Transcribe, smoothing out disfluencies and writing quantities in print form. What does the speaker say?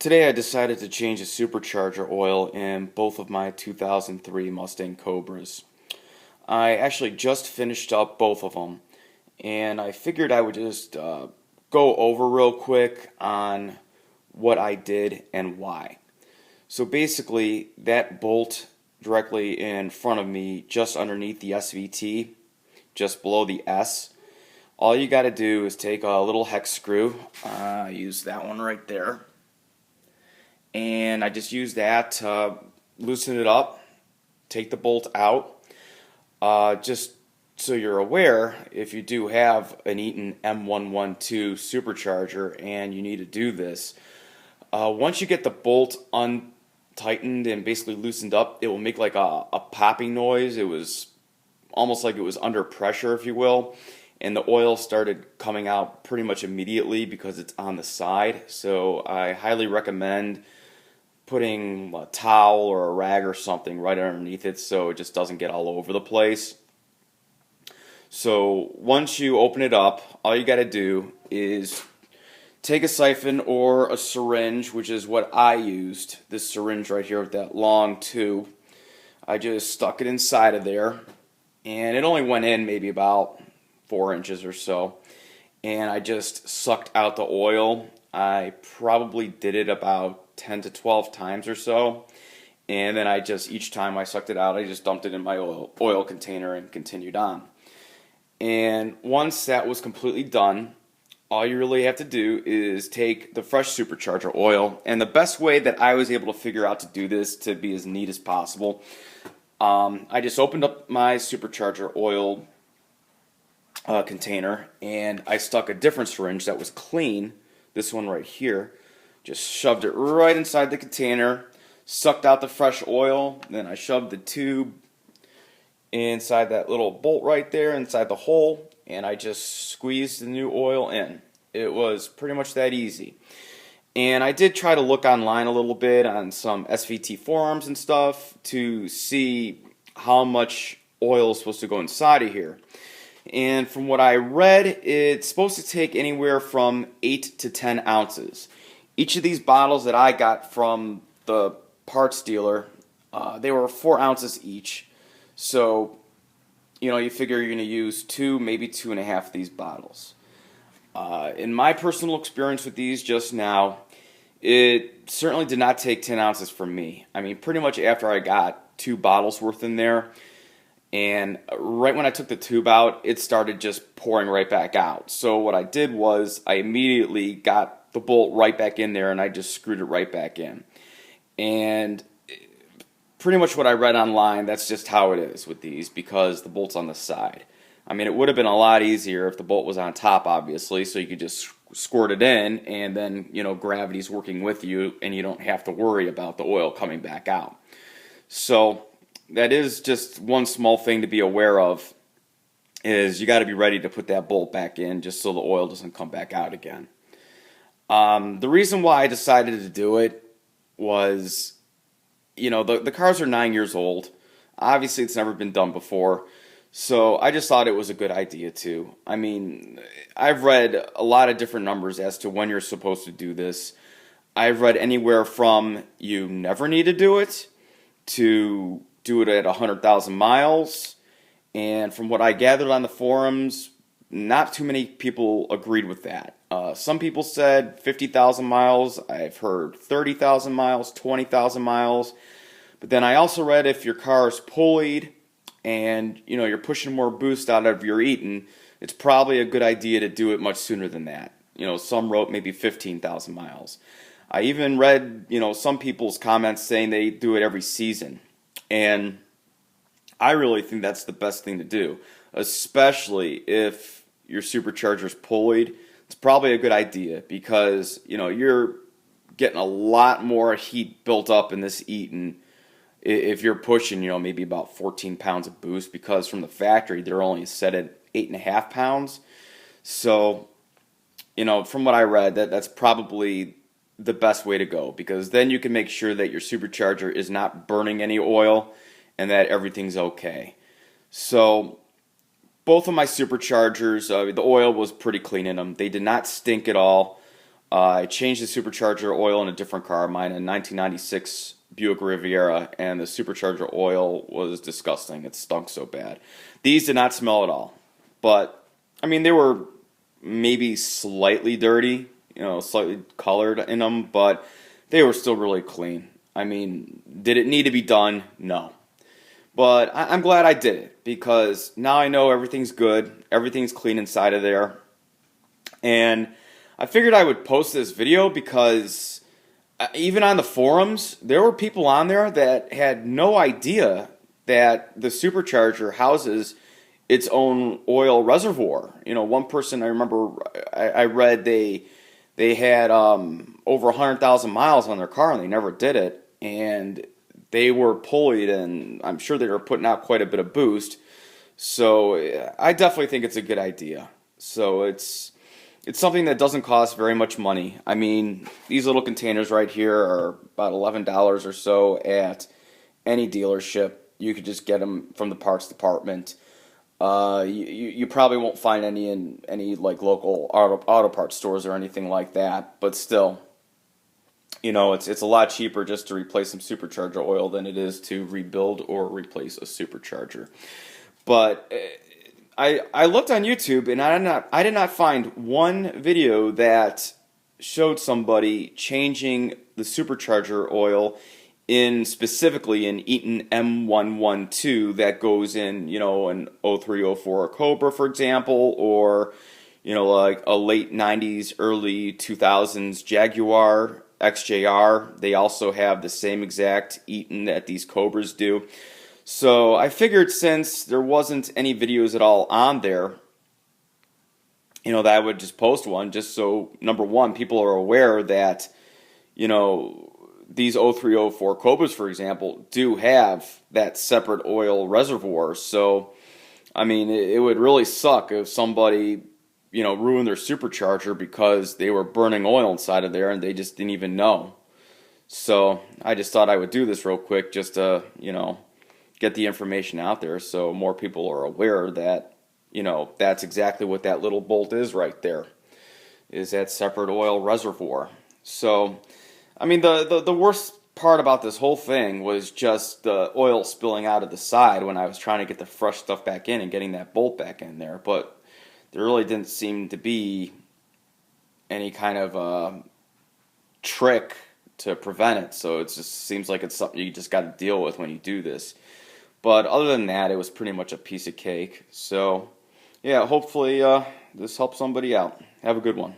Today I decided to change the supercharger oil in both of my 2003 Mustang Cobras. I actually just finished up both of them, and I figured I would just go over real quick on what I did and why. So basically, that bolt directly in front of me, just underneath the SVT, just below the S, all you got to do is take a little hex screw. I use that one right there. And I just use that to loosen it up, take the bolt out. Just so you're aware, if you do have an Eaton M112 supercharger and you need to do this, once you get the bolt untightened and basically loosened up, it will make like a popping noise. It was almost like it was under pressure, if you will. And the oil started coming out pretty much immediately because it's on the side. So I highly recommend putting a towel or a rag or something right underneath it so it just doesn't get all over the place. So once you open it up, all you got to do is take a siphon or a syringe, which is what I used, this syringe right here with that long tube. I just stuck it inside of there, and it only went in maybe about 4 inches or so, and I just sucked out the oil. I probably did it about 10 to 12 times or so, and then each time I sucked it out, I just dumped it in my oil container and continued on. And once that was completely done, all you really have to do is take the fresh supercharger oil, and the best way that I was able to figure out to do this to be as neat as possible, I just opened up my supercharger oil container, and I stuck a different syringe that was clean, this one right here, just shoved it right inside the container, sucked out the fresh oil, then I shoved the tube inside that little bolt right there, inside the hole, and I just squeezed the new oil in. It was pretty much that easy. And I did try to look online a little bit on some SVT forums and stuff to see how much oil is supposed to go inside of here. And from what I read, it's supposed to take anywhere from 8 to 10 ounces. Each of these bottles that I got from the parts dealer, they were 4 ounces each. So, you figure you're going to use 2, maybe 2.5 of these bottles. In my personal experience with these just now, it certainly did not take 10 ounces from me. I mean, pretty much after I got 2 bottles worth in there, and right when I took the tube out, it started just pouring right back out. So what I did was I immediately got the bolt right back in there, and I just screwed it right back in. And pretty much what I read online, that's just how it is with these, because the bolt's on the side. I mean, it would have been a lot easier if the bolt was on top, obviously, so you could just squirt it in, and then, gravity's working with you, and you don't have to worry about the oil coming back out. So that is just one small thing to be aware of, is you got to be ready to put that bolt back in just so the oil doesn't come back out again. The reason why I decided to do it was, the cars are 9 years old. Obviously, it's never been done before. So I just thought it was a good idea too. I mean, I've read a lot of different numbers as to when you're supposed to do this. I've read anywhere from you never need to do it to do it at 100,000 miles. And from what I gathered on the forums, not too many people agreed with that. Some people said 50,000 miles. I've heard 30,000 miles, 20,000 miles. But then I also read if your car is pullied and you're pushing more boost out of your Eaton, it's probably a good idea to do it much sooner than that. Some wrote maybe 15,000 miles. I even read some people's comments saying they do it every season, and I really think that's the best thing to do, especially if your supercharger's pullied. It's probably a good idea because you're getting a lot more heat built up in this Eaton if you're pushing, maybe about 14 pounds of boost, because from the factory they're only set at 8.5 pounds. So, from what I read, that's probably the best way to go, because then you can make sure that your supercharger is not burning any oil and that everything's okay. So, both of my superchargers, the oil was pretty clean in them. They did not stink at all. I changed the supercharger oil in a different car, mine a 1996 Buick Riviera, and the supercharger oil was disgusting. It stunk so bad. These did not smell at all, but I mean they were maybe slightly dirty, slightly colored in them, but they were still really clean. I mean, did it need to be done? No. But I'm glad I did it, because now I know everything's good, everything's clean inside of there. And I figured I would post this video because even on the forums, there were people on there that had no idea that the supercharger houses its own oil reservoir. One person I remember I read they had over 100,000 miles on their car and they never did it, and they were pullied, and I'm sure they were putting out quite a bit of boost. So I definitely think it's a good idea. So it's something that doesn't cost very much money. I mean, these little containers right here are about $11 or so at any dealership. You could just get them from the parts department. You probably won't find any in any like local auto parts stores or anything like that. But still, it's a lot cheaper just to replace some supercharger oil than it is to rebuild or replace a supercharger. But I looked on YouTube and I did not find one video that showed somebody changing the supercharger oil specifically in Eaton M112 that goes in, an 0304 Cobra, for example, or like a late 90s, early 2000s Jaguar XJR. They also have the same exact Eaton that these Cobras do. So I figured since there wasn't any videos at all on there, that I would just post one just so, number one, people are aware that, these 0304 Cobras, for example, do have that separate oil reservoir. So, I mean, it would really suck if somebody, ruined their supercharger because they were burning oil inside of there and they just didn't even know. So I just thought I would do this real quick just to, get the information out there so more people are aware that, that's exactly what that little bolt is right there, is that separate oil reservoir. So, I mean, the worst part about this whole thing was just the oil spilling out of the side when I was trying to get the fresh stuff back in and getting that bolt back in there. But there really didn't seem to be any kind of trick to prevent it. So it just seems like it's something you just got to deal with when you do this. But other than that, it was pretty much a piece of cake. So, yeah, hopefully this helps somebody out. Have a good one.